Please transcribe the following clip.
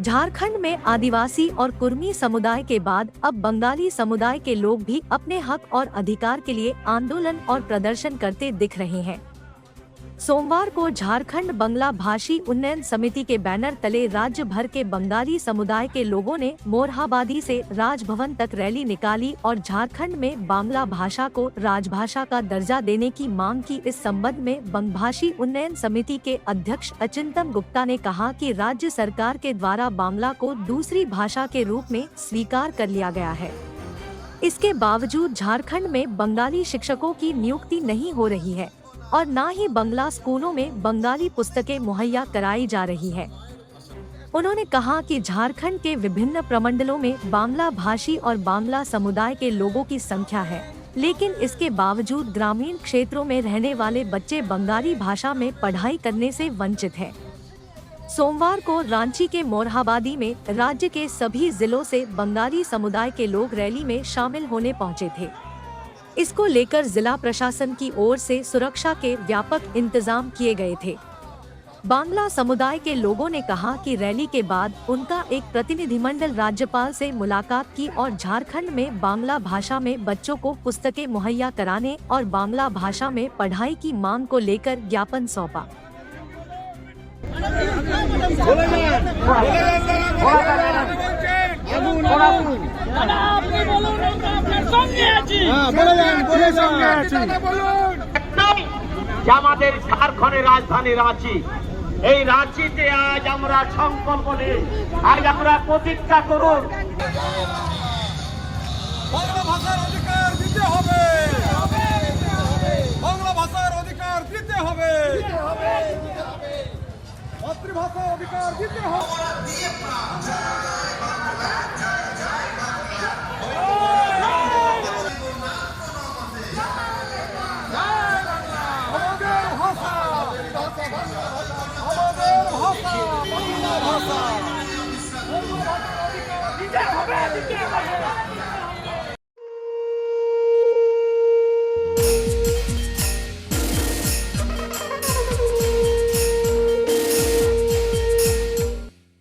झारखंड में आदिवासी और कुर्मी समुदाय के बाद अब बंगाली समुदाय के लोग भी अपने हक और अधिकार के लिए आंदोलन और प्रदर्शन करते दिख रहे हैं। सोमवार को झारखंड बंगला भाषी उन्नयन समिति के बैनर तले राज्य भर के बंगाली समुदाय के लोगों ने मोरहाबादी से राजभवन तक रैली निकाली और झारखंड में बांग्ला भाषा को राजभाषा का दर्जा देने की मांग की। इस संबंध में बंगभाषी उन्नयन समिति के अध्यक्ष अचिंतम गुप्ता ने कहा कि राज्य सरकार के द्वारा बांग्ला को दूसरी भाषा के रूप में स्वीकार कर लिया गया है। इसके बावजूद झारखंड में बंगाली शिक्षकों की नियुक्ति नहीं हो रही है और न ही बंगला स्कूलों में बंगाली पुस्तकें मुहैया कराई जा रही है। उन्होंने कहा कि झारखंड के विभिन्न प्रमंडलों में बांग्ला भाषी और बांग्ला समुदाय के लोगों की संख्या है, लेकिन इसके बावजूद ग्रामीण क्षेत्रों में रहने वाले बच्चे बंगाली भाषा में पढ़ाई करने से वंचित हैं। सोमवार को रांची के मोरहाबादी में राज्य के सभी जिलों से बंगाली समुदाय के लोग रैली में शामिल होने पहुंचे थे। इसको लेकर जिला प्रशासन की ओर से सुरक्षा के व्यापक इंतजाम किए गए थे। बांग्ला समुदाय के लोगों ने कहा कि रैली के बाद उनका एक प्रतिनिधिमंडल राज्यपाल से मुलाकात की और झारखंड में बांग्ला भाषा में बच्चों को पुस्तकें मुहैया कराने और बांग्ला भाषा में पढ़ाई की मांग को लेकर ज्ञापन सौंपा। झारखंडेर राजधानी रांची, এই রাঁচিতে আজ আমরা সংকল্প নিয়ে আজ আমরা প্রতিজ্ঞা করুন, বাংলা ভাষার অধিকার দিতে হবে, বাংলা ভাষার অধিকার দিতে হবে, মাতৃভাষার অধিকার দিতে হবে। দিতে হবে।